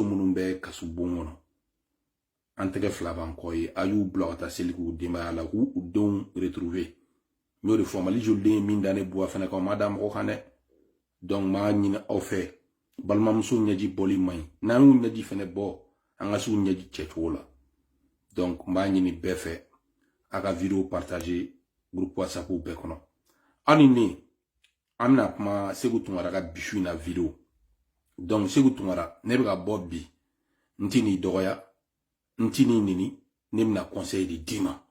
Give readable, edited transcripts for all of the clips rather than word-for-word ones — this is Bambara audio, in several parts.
munumbe kasu bongono antege flavan koy ayu blogata seliku dima la hu don retrouver ñoo de formali jolde min dane bois fene ko madame ko xane donc ma ñina au fait balmam su ñaji boli may nanu ñaji fene bo anga su ñaji cetwola donc ma ñini befe aga vidéo partager groupe WhatsApp ou bekono anini amna kuma segu tungara ga bishu na vidéo donc segu tungara ne bega bobbi ntini dogoya ntini nini nemna conseil de dima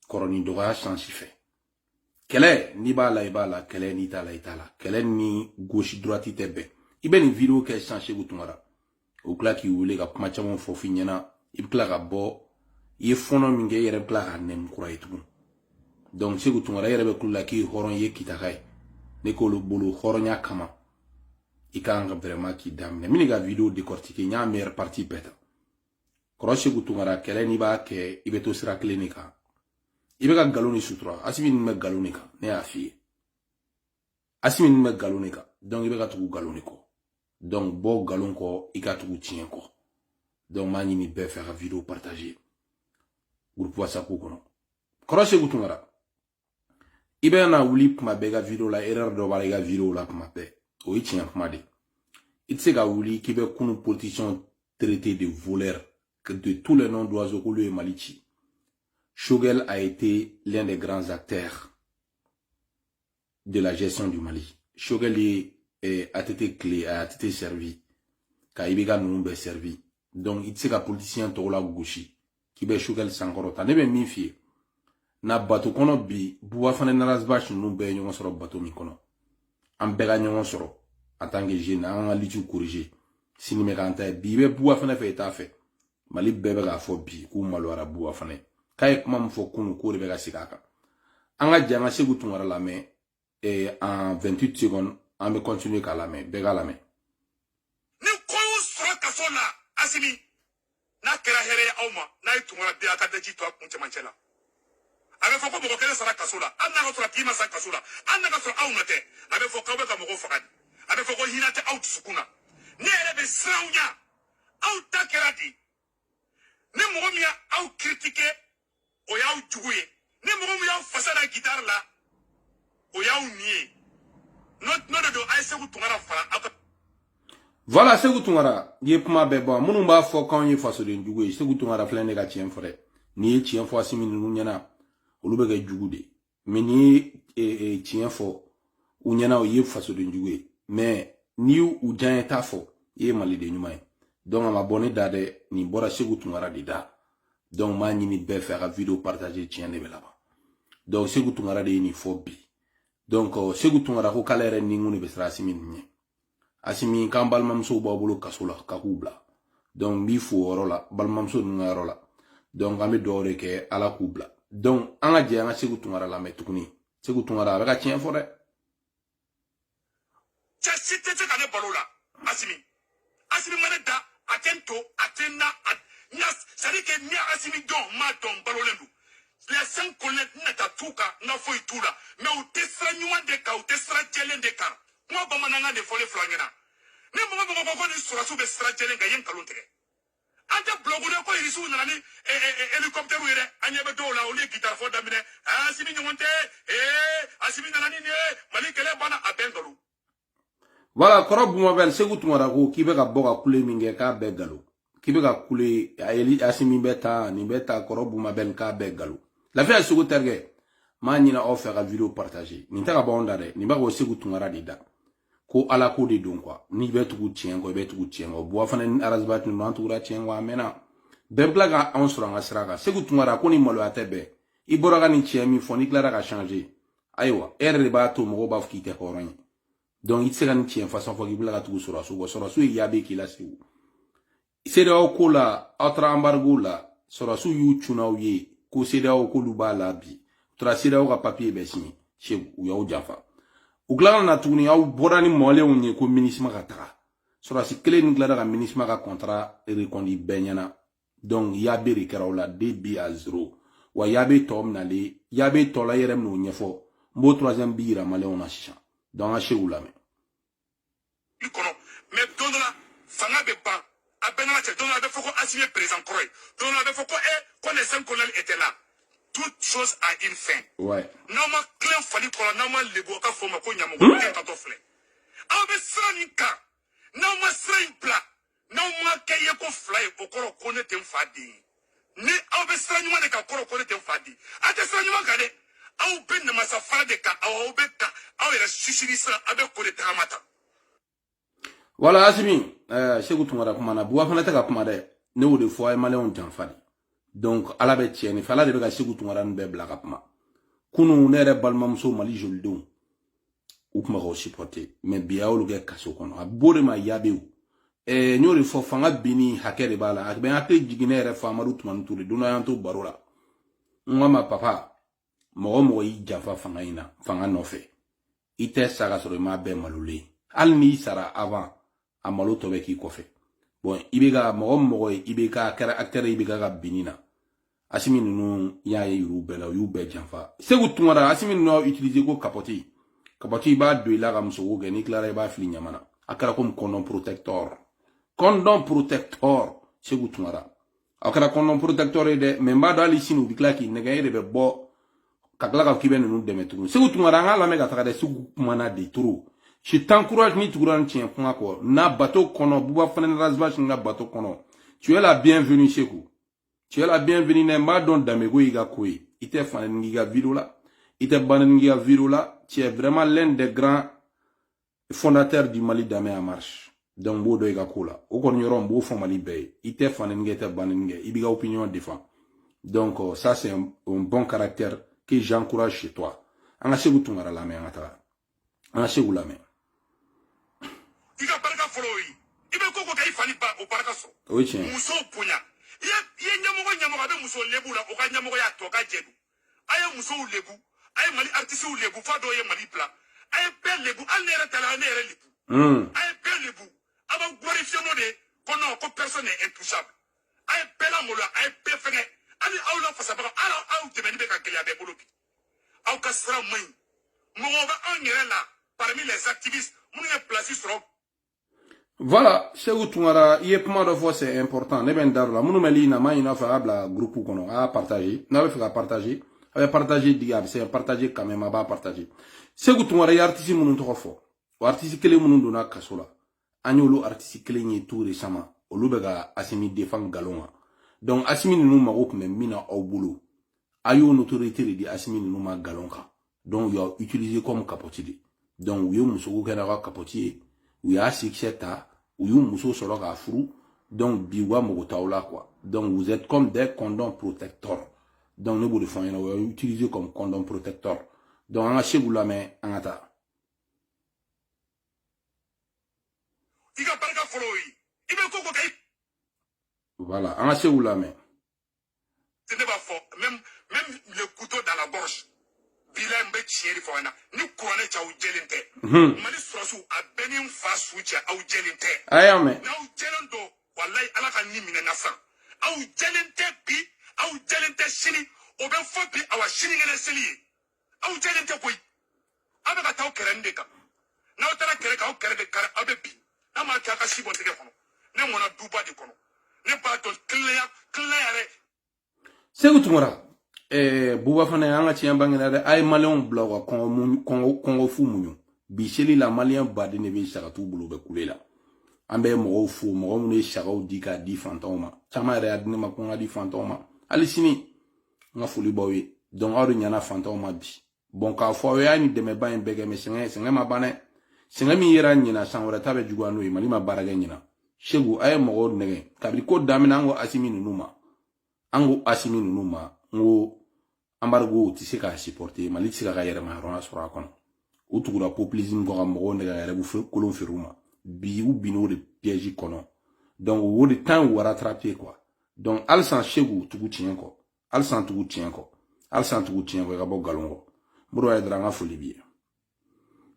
koroni dogoya change fait kele ni bala ibala kele ni tala itala kele ni gauche droite tebe ibeni vidéo ke change gu tungara o kla ki wule ga kuma chamon fofi nyana ibkla ga bo ye fono minge yere bla ga nem kura itu donc segu tungara yere be kula ki horon ye kitakai ne ko lo bolo horonya kama ikanga vraiment ki damne mini ga vidéo décortiquer nya meilleure partie beta croche gu tungara kele ni ba ke ibeto sira clinica ibeka galoni sutra asimi me galonika ne afi asimi me galonika donc ibeka tugu galoniko donc bo galonko ika tugu tienko donc mani ni be faire vidéo partager groupe WhatsApp ko no croche gu tungara ibe na wuli kuma bega vidéo la erreur do bala ga vidéo la kuma be o itien kuma de itse ga wuli kibe kunu politicien traité de voleur que de tous les noms d'oiseaux ko le malichi. Choguel a été l'un des grands acteurs de la gestion du Mali. Choguel a été clé, a été servi. Kaibega nous servi. Donc, il s'est un politicien tola gauchi. Qui be Choguel sankorota. Nebe minfie. Na bato kono bi, buwa fane narazbash nous be nyon soro bato mi kono. Ambega nyon soro. En tant que jeune, an litu corrigé. Sini me kanta bi be buwa fane fe ta fe. Mali bebe ga fo bi ku malwara buwa fane. Kaye kuma mfo kunu kuri bega sikaka. Anga janga segu tungara lame en 28 secondes on va continuer ka lame bega lame. Ni koyu sura kasola asimi na kera here awma na itungara de akadeji to akunche manchela. Abe foko mo kele sara kasola anna ko sura pima sa kasola anna ka sura awna te abe foko be ka mo fakadi abe foko hinate out sukuna ne rebe srawnya out takeradi ne mo mia out critiquer o yaw juguye ne mo mu yaw fasada guitar la o yaw nié no do ay segu tungara fara voilà segu tungara ye puma be bon munu ba fo kan ye faso de juguye segu tungara flene ga tien fore ni tien fo asimi nu nyana olu be ga jugude mais ni tien fo u nyana o ye faso de juguye mais ni u jan ta fo ye mali de nyuma donc ma bonne dade ni bora segu tungara de da. Donc, ma ni be faire vidéo partager tien de là-bas. Donc, segu tungara de ni fobi. Donc, segu tungara ko kalere ni nguni be sra asimi ni. Asimi kan balmamso babulu kasola kakubla. Donc, mi fu orola balmamso ngarola. Donc, ame dore ke ala kubla. Donc, anga je anga segu tungara la metukuni. Segu tungara ba tien fore. Cha site te kane balola. Asimi. Asimi maneda atento atena Nias, c'est-à-dire que Nia Asimi Don, Maton, Balolendu. Les 5 collègues n'étaient tout cas, n'a pas eu tout là. Mais au testra nuan de cas, au testra jelen de cas. Moi, Bamananga de folle flangena. Ne mo mo ko ni sura su be stra jelen ga yen kalonte. Ante blogu de ko irisu na ni hélicoptère were anya be do la o le guitar fo damine. Asimi nyonte, Asimi na ni ne, mali kele bana abendolu. Voilà, korobu mobile segu tungara ko kibe ga boga kule minge ka be galo. Kibe ka kule ayeli asimi beta ni beta korobu mabel ka be galo la fait segu terge ma nyina o faire vidéo partager ni ta ka bonda de ni ba ko segu tungara dida ko ala ko de don quoi ni betu ku tiengo betu ku tiengo bo fana arazbat no antura tiengo amena be blaga on sura ngasraka segu tungara ko ni molo atebe ibora ga ni tiemi foni clara ka changer aywa erre ba to mo ba fkite horon donc itse ga ni tien façon fo gibla ga tu sura su yabe ki la siwu CEDEAO ko la atra embargo la sora su yu chuna uye ko CEDEAO ko luba la bi tra CEDEAO ka papier be signé chez u ya jafa u glana na tuni au borani mole unye ko ministre ka taka sora si clé ni glana ka ministre ka contrat rekondi benyana donc yabe rekera la db à 0 wa yabe tom na le yabe tola yerem no nyefo mbo troisième bira male on a chicha dans a chez ou la mais donne la fanga be ban Benarache, donc on avait fait assumer présent croix. Donc on avait fait quand les 5 colonels étaient là. Toute chose a une fin. Ouais. Nama clé fali kola nama lebo ka foma ko nyamu ko ka to fle. Abe sanika. Nama srimpla. Nama keye ko fly okoro ko ne tem fadi. Ni abe sanyuma de ka koro ko ne tem fadi. Ate sanyuma ka de. Au ben na masafara de ka au be ka au era shishirisa abe ko de tamata. Voilà Asimi, Sékou Toungara kumana buwa fana ta ka kuma de ne o de fo ay malien janfadi. Donc ala be tieni fala de be ka Sékou Toungara nbe bla ka kuma. Kunu ne re balmamso Mali jolidon. Ou kuma ko supporter mais biya o luge kaso kono abore ma yabe o. Nyori fo fanga bini hakere bala akbe ate jigine re fa maru tuman turi duna yanto barola. Ngama papa mo yi jafa fanga ina fanga nofe. Ite sara soro ma be malule. Al ni sara avant amalo tobe ki kofe. Bon, ibega mo ibeka kara acteur ibega ga binina. Asimi nunu ya yuru bela yu be janfa. Sékou Toungara asimi no utiliser ko kapoti. Kapoti ba de la ga mso ge ni clara ba fili nyamana. Akara comme condom protecteur. Condom protecteur Sékou Toungara. Akara condom protecteur de memba dali sinu dikla ki nega be bo kakla ka kibe nunu demetu. Sékou Toungara nga la mega takade Sékou Toungara de trop. Je t'encourage ni Tougran tien point quoi. Na bateau kono buba fanen razvash na bateau kono. Tu es la bienvenue Sékou. Tu es la bienvenue nemba don damego iga koi. Ite fanen iga vidéo ite banen iga vidéo là. Tu es vraiment l'un des grands fondateurs du Mali Damé en marche. Donc bodo iga kola. Okon yoron bo fon Mali bay. Ite fanen iga ite banen iga. Ibiga opinion défend. Donc ça c'est un bon caractère que j'encourage chez toi. Anga Sékou Toungara la main ngata. Anga Sékou la main. Iga baraka followi. Ibe koko kai fani ba o baraka so. Oui tiens. Muso punya. Ye nyamogo be muso lebu la o ka nyamogo ya to ka jedu. Aye muso lebu. Aye Mali artiste lebu fa do ye Mali pla. Aye pe lebu al nere tala nere lebu. Aye pe lebu. Aba glorifier no de kono ko personne est intouchable. Aye pe la mola aye pe fene. Ali awla fa sabara ala aw te beni be ka glia be bolobi. Aw ka sra moy. Mo ba on yere là parmi les activistes mon est placé sur. Voilà, Sékou Toungara, il y a pas de fois c'est important. Ne ben darla, munu meli na ma ina fa abla groupe kono a partager. Na be fa partager, a partager diga, c'est partager quand même ba partager. Sékou Toungara ya artiste munu to fo. O artiste kele munu dona kasola. Anyolo artiste kele ni tout récemment. O lubega Asimi défend galonga. Donc Asimi nu ma ko men mina au boulot. Ayo notoriété di Asimi nu ma galonga. Donc il a utilisé comme capotier. Donc yo muso ko kana capotier. Ou ya succès ou you muso solo ka furu donc biwa mo taula quoi. Donc vous êtes comme des condoms protecteurs. Donc nous vous défendons on utiliser comme condom protecteur. Donc on a chez vous la main en ata. Voilà, on a chez vous la main. Ce n'est pas fort, même le couteau dans la gorge. Bilan be chieri fo na ni kurane cha ujelinte mali surasu abenin fa suche au jelinte ayame na ujelento wallahi ala kan ni mine nasa au jelinte bi au jelinte shini obe fo bi awa shini ngene seli au jelinte koy abe ka taw kerende ka na utara kere ka o kere de kare abe bi na ma ka shibo tege kono ne mona duba di kono ne ba to clear Sékou Toungara buba fana anga tiyan bangena de ay malien bloga kongo fu munyu bi seli la malien badi ne be saka tu bulo be kulela ambe mo fu mo ne saka di ka di fantoma chama re adne ma konga di fantoma ali sini nga fuli bowe donc awdo nyana fantoma bi bon ka fo ya ni de me ban bege me senga ma bane senga mi yera nyina sanwara tabe jugano e mali ma baraga nyina Sékou ay mo nege kabri ko damina ngo Asimi numa ngo embargo ti se ka supporter Mali ti se ka yere ma rona sura kono o tugura populisme ko mo ne ga yere bu fe kolon feruma bi ou bino de piège kono donc wo de temps ou rattraper quoi donc alsan Sékou tugu tien ko alsan tugu tien ko ga bo galongo bro ay dranga foli bi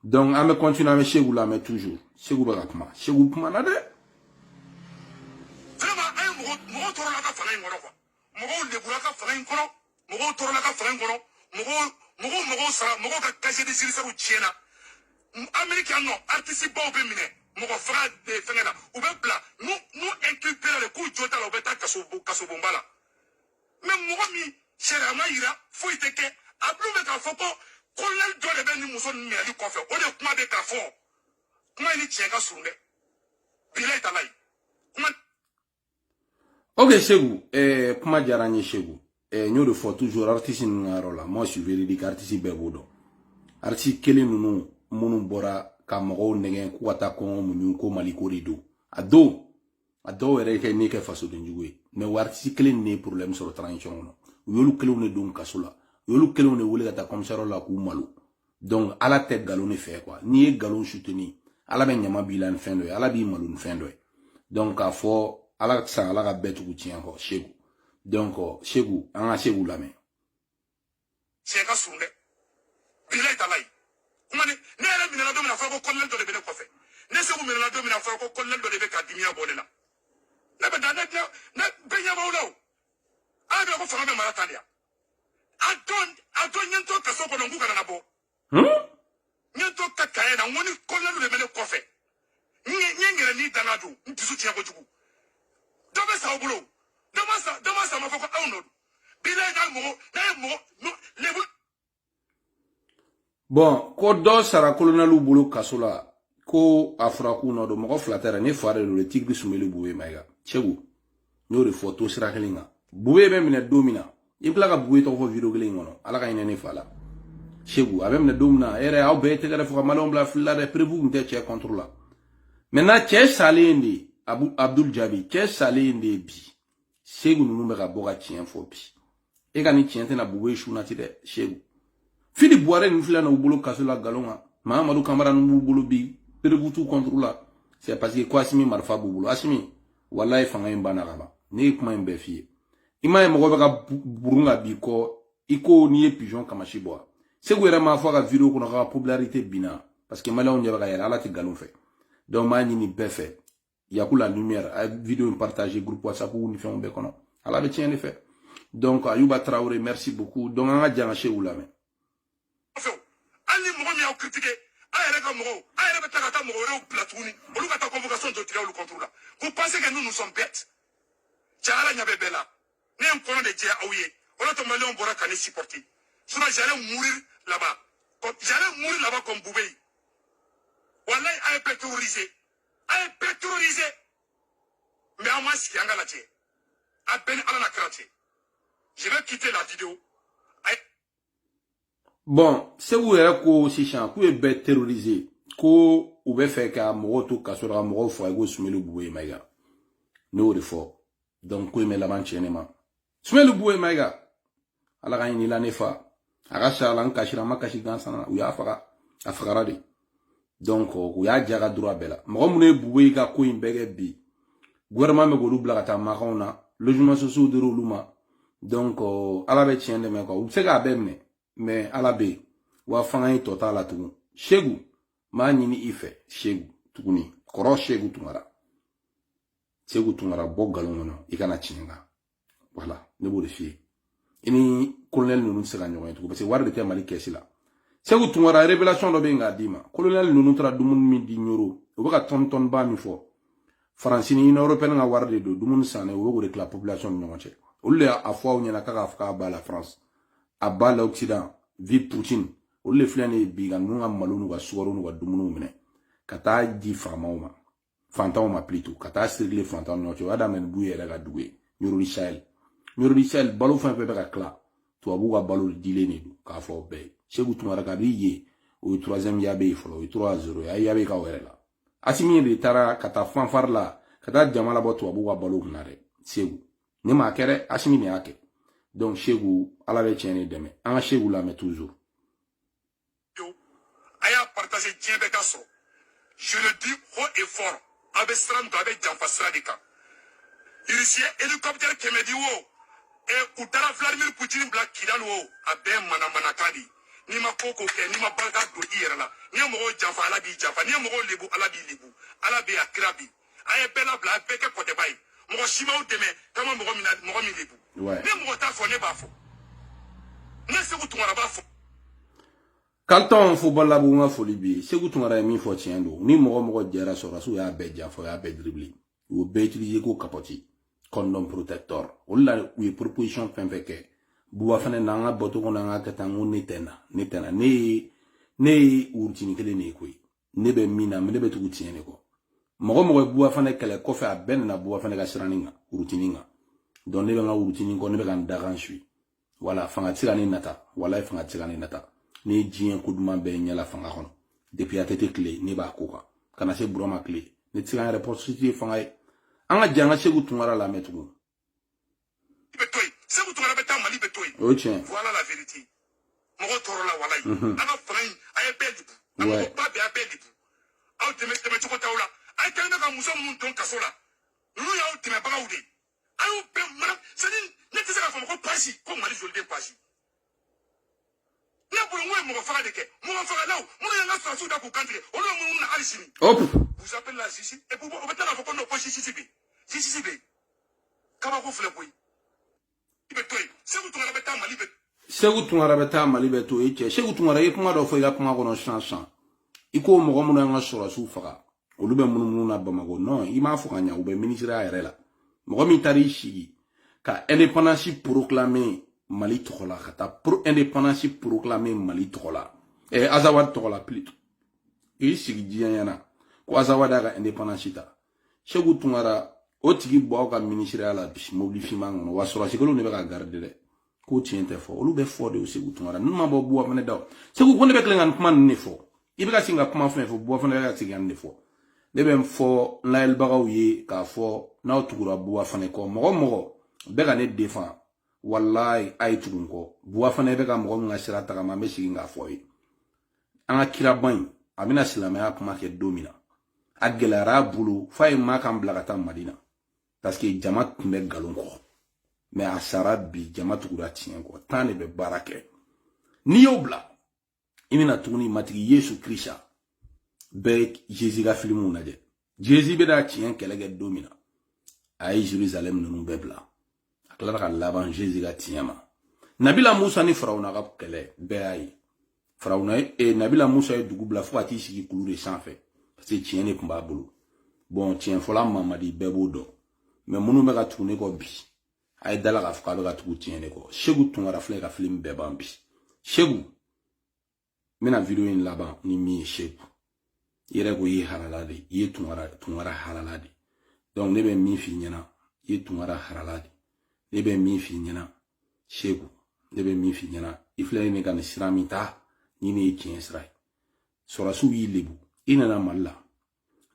donc ame continuer avec Sékou là mais toujours Sékou ba kuma Sékou kuma na de vraiment ay mo toro la ka fala ngoro quoi mo le bura ka fala ngoro mogo torola ka falen kono mogo sara mogo ka casier de judiciaire tiena américain non artiste ba be mine mogo fra de fengena ou be bla nous inculper kaso bombala mais mogo mi sera ma ira fo iteke ablu be ka foko kolal do de ben muso ni ali kofe o de kuma be ka fo kuma ni cheka sunde bila italai kuma ok Cheikhou kuma diyara n ye Cheikhou n y'o de fɔ toujours artiste ninnu ka yɔrɔ la moi je suis véridique artiste bɛɛ b'o dɔn artiste kelen ninnu minnu bɔra ka mɔgɔw nɛgɛn k'u ka taa kɔngɔ muɲu ko Mali ko de don a dɔw yɛrɛ kɛ ne kɛ fasoden jugu ye mais o artiste kelen ne ye problème sɔrɔ transition kɔnɔ u y'olu kelenw de don kaso la u y'olu kelenw de wele ka taa commissariat la k'u malo donc ala tɛ galon de fɛ quoi n'i ye galon soutenir ala bɛ ɲama b'i la ni fɛn dɔ ye ala b'i malo ni fɛn dɔ ye donc k'a fɔ ala san ala ka bɛɛ tugu tiɲɛ kɔ Cheikhou donc Cheikhou an ka Cheikhou lamɛn cheka sunde bila italai kuma ne yɛrɛ minɛna don min na fɔra ko kɔnɔnɛ dɔ de bɛ ne kɔfɛ ne Cheikhou minɛna don min na fɔra ko kɔnɔnɛ dɔ de bɛ ka dimiya bɔ ne la ne bɛ da ne bɛɛ ɲɛ b'aw la o ala bɛ ko fanga bɛ mara ta de yan a dɔn ɲɛ to kaso kɔnɔ k'u kana na bɔ ɲɛ to ka kaye na n ko ni kɔnɔnɛ de bɛ ne kɔfɛ n ye n yɛrɛ ni danga don n dusu tiɲɛ kojugu dɔ bɛ sa aw bolo dɔ ma sa ma fɔ ko aw nɔ don bila i ka mɔgɔ n'a ye mɔgɔ lebu. bon ko dɔ sara colonelu bolo kaso la ko a fɔra k'u nɔ don mɔgɔ fila tɛ ne fa de don le Tigre Soumaïla Boué Maïga Cheikhou n y'o de fɔ to sira kelen kan Boué bɛ minɛ don min na i bila ka Boué tɔgɔ fɔ video kelen in kɔnɔ ala ka hinɛ ne fa la Cheikhou a bɛ minɛ don min na yɛrɛ aw bɛɛ tɛgɛrɛ fɔ ka maliyɛnw bila fili la dɛ prévu kun tɛ cɛ contre la maintenant cɛ salen de Abdul Jabi cɛ salen de bi Cheikhou ninnu bɛ ka bɔ ka tiɲɛ fɔ bi e ka ni tiɲɛ tɛna Boué su nati dɛ Cheikhou Fili Boire ninnu filɛ na u bolo kaso la galon kan Mahamadou Kamara ninnu b'u bolo bi prévu tout contre la c'est parce que ko Asimi marifa b'u bolo Asimi wallahi fanga in banna ka ban ne ye kuma in bɛɛ f'i ye i m'a ye mɔgɔ bɛ ka burun ka b'i kɔ i ko n'i ye pigeon kamasi bɔ Cheikhou yɛrɛ m'a fɔ a ka vidéo kɔnɔ k'a ka popularité binna parce que maliyɛnw ɲɛ bɛ ka yɛlɛ ala tɛ galon fɛ donc m'a ɲini bɛɛ fɛ yaku la lumière a vidéo in partager groupe WhatsApp ni fɛnw bɛɛ kɔnɔ ala bɛ tiɲɛ de fɛ donc Ayuba Traoré merci beaucoup donc an ka janga Cheikhou lamɛn ali mɔgɔ min y'aw critiqué a yɛrɛ ka mɔgɔw a yɛrɛ bɛ tila ka taa mɔgɔ wɛrɛw bila tuguni olu ka taa convocation dɔ tigɛ olu contre la vous pensez que nous sommes bêtes cɛ ala ɲɛ bɛ bɛɛ la ne ye n kɔnɔ de jɛ aw ye o de to maliyɛnw bɔra ka ne supporter sinon j'allais mourir là-bas comme Boubaye wallahi a ye bɛɛ terroriser mais an ma sigi an ka lajɛ a bɛɛ ni ala na kira cɛ je vais quitter la vidéo. Bon, Cheikhou yɛrɛ ko sisan k'u ye bɛɛ terroriser ko u bɛ fɛ ka mɔgɔw to kaso la ka mɔgɔw faga ko Soumaïla Boué Maïga ne y'o de fɔ donc ko in bɛ laban tiɲɛ ne ma Soumaïla Boué Maïga ala ka ɲini la ne fa a ka sara la n kasira n ma kasi gansan u y'a faga a fagara de donc u y'a jaga droit bɛɛ la mɔgɔ minnu ye Boué ka ko in bɛɛ kɛ bi gouvernement bɛ k'olu bila ka taa Makanw na logement sociaux dira olu ma donc ala bɛ tiɲɛ dɛmɛ quoi u bɛ se k'a bɛɛ minɛ mais ala be wa fanga in tɔ t'a la tugun Cheikhou m'a ɲini i fɛ Cheikhou tuguni kɔrɔ Cheikhou Tunkara bɔ galon kɔnɔ i kana tiɲɛ kan voilà ne b'o de f'i ye i ni colonel ninnu tɛ se ka ɲɔgɔn ye tugun parce que wari de tɛ Mali kɛsi la Cheikhou Tunkara révélation dɔ bɛ yen k'a d'i ma colonel ninnu taara dumuni min di Ɲoro u bɛ ka tɔn ba min fɔ Faransi ni Union européenne ka wari de don dumuni sannen u bɛ k'o de tila population ni ɲɔgɔn cɛ olu de y'a fɔ aw ɲɛna k'a fɔ k'a b'a la France a b'a la Occident vive Poutine olu le filɛ ne bi ka ninnu ka malo n'u ka sukaro n'u ka dumuniw minɛ ka taa di fantanw ma plutôt ka taa sirili fantanw ni ɲɔgɔn cɛ o y'a daminɛ ni Boué yɛrɛ ka dugu ye Ɲorodi Sahel balo fɛn fɛn bɛ ka tila tubabuw ka balo dilen de don k'a fɔ bɛɛ ye Cheikhou Tunkara kabini ye o ye 3e Yabe ye fɔlɔ o ye 3-0 ye a ye Yabe kaw yɛrɛ la Asimi de taara ka taa fanfare la ka taa jama labɔ tubabuw ka balo kunna dɛ Cheikhou ne m'a kɛ dɛ Asimi de y'a kɛ donc Cheikhou ala bɛ tiɲɛ de dɛmɛ an ka Cheikhou lamɛn toujours a y'a partagé diɲɛ bɛɛ ka sɔrɔ je le dis haut et fort a bɛ sira min kan a bɛ janfa sira de kan Russie hélicoptère 100 di wo u taara Vladimir Poutine bila Kidali wo a bɛɛ manamanakan de n'i ma ko kɛ n'i ma barika don i yɛrɛ la n'i ye mɔgɔw janfa ala b'i janfa n'i ye mɔgɔw lebu ala b'i lebu ala bɛ a kira bi a ye bɛɛ labila a bɛɛ kɛ kɔtɛba ye mɔgɔ si m'aw dɛmɛ kama mɔgɔ min lebu ne mɔgɔ t'a fɔ ne b'a fɔ ne Cheikhou Tunkara b'a fɔ Kalton football la bunga foli bi Cheikhou Tunkara ye min fɔ tiɲɛ don ni mɔgɔ jɛra sɔrɔ su y'a bɛɛ janfa o y'a bɛɛ dribbler o bɛɛ utiliser ko kapoti condom protector wala we proposition fen feke buwa fane nanga boto ko nanga katangu netena ne urtini kele ne koy ne be mina ne be tugu tiene ko mogo buwa fane kele ko fa ben na buwa fane ga siraninga urtininga don ne be nga urtini ko ne be kan dagan shui wala fanga tirani nata wala fanga tirani nata ni jien kuduma be nyala fanga hono depuis atete clé ni ba ko kana se buroma clé ni tirani report city fanga anga janga segu tungara la metugo voilà la vérité mogo toro la walai anga frai ay bedibu anga babe ay bedibu aw teme choko tawla ay kayna ka muso mun ton kasola lu ya aw teme bagawde aw be mara sani neti saka fo ko pasi ko mali jolde pasi na bu ngwe mogo faga de ke mogo faga law mogo nga so su da ku country o lo mun na alishini hop vous appelez la Sisi et pour on mettre la fo ko no ko Sisi be kaba ko fle koy segu tungara beta mali beto eche segu tungara ye kuma do fo ila kuma kono chansan iko mogo mun nga sura su faga olube mun na bamago non ima fo kanya ube ministre ayere la mogo mi tari shigi ka indépendance proclamer mali tokola kata pro indépendance proclamer mali tokola azawad tokola plutôt shigi jiana ko azawad ga indépendance ta segu tungara otigi bo ka ministre ala bi mobilifiement ngono wasura sigolo ne be ka garder de ko tiente fo olu be fo de o segu tungara numa bo bo amene daw segu ko ne be klengan kuma ne fo ibe ka singa kuma fo bo fo ne ka sigan ne fo de be fo la el bagaw ye ka fo na otugura bo afane ko mogo be ka ne défend wallahi ay tugun ko bo afane be ka mogo ngashira ta ma me siginga fo yi anga kira ban amina silama kuma ke domina agelara bulu fay ma kan blagata madina parce que jama tun galon ko mais asara bi jama tugura tien ko tan ne be barake ni yobla imina tuni matigi Yesu Krista be Jésus ga filmu naje Jésus be da tien kelege domina ay Jerusalem nunu bebla aklara ka laban Jésus ga tiema Nabila Musa ni Faraona ga kele be ay Faraona e Nabila Musa e dugu bla fo ati sigi kulu de sanfé parce que tien ne kumba bulu bon tien fola mamadi bebo do mais munu be ka tugune ko bi ay dala ka fuka be ka tugu tiene ko shegu tungara fle ka film be bambi shegu mina video in laban ni mi shegu yere ko yi halalade yi tungara halalade donc ne be mi fi nyana yi tungara halalade ne be mi fi nyana shegu ne be mi fi nyana ifle ne kan siramita ni ne tien srai sora su yi lebu ina na malla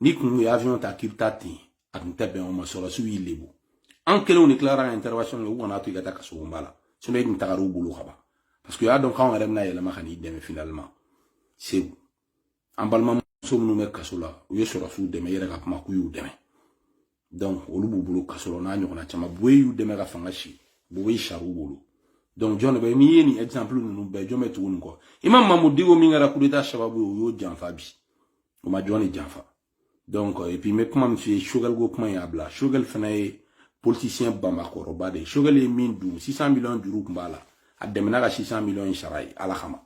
ni kunu ya avion ta kiptati akunta be on masora su yilebu en kele on éclaira intervention le wona to igata kaso mbala so ne nta garu bulu khaba parce que ya donc quand on remna yela ma khani deme finalement c'est ambalma so munu me kasola o yesora su deme yere ka kuma ku yu deme donc olu bulu kasola na nyona chama boye yu deme ka fangashi boye sharu bulu donc John be mi yeni exemple nunu be jome to wonko imam mamudigo mi ngara kudeta shababu yo janfa bi o ma joni janfa. Donc, et puis, mais comment me fait Chogal go comment yabla Chogal fanaye politicien Bamako robade Chogal est mindou 600 millions d'euros kumbala a demena 600 millions sharai ala khama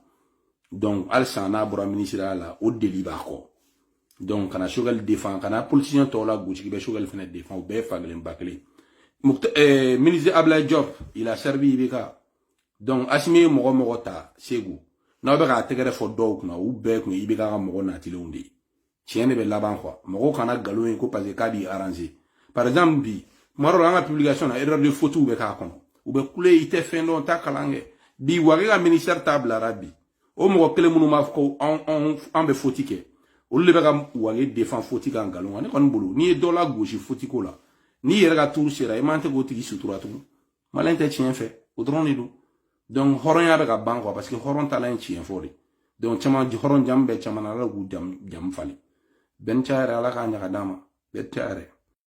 donc al sana bora ministre ala au deliba ko donc kana Chogal défend kana politicien to la gouchi be Chogal fanaye défend be faglem bakli ministre Abla Diop il a servi beka donc asimi mogo ta segu na be ka tegere fo dog na u be ko ibeka mogo na tilundi tiene be laban quoi mogo kana galoin ko parce que kadi arranger par exemple bi maro la publication na erreur de photo be ka kono ou be kule ite fendo ta kalange bi wari ga ministère table arabi o mogo kele munu ma ko on be fotike o le be ga wari défend fotika en galon ne kon bulu ni dollar gauche fotiko la ni yere ga tour sera e mante go tigi sutura tu malente tien fait o drone du donc horon ya be ga banko parce que horon talent tien fori donc chama horon jambe chama na la gu jam fali ben chaare ala ka nyaka dama be chaare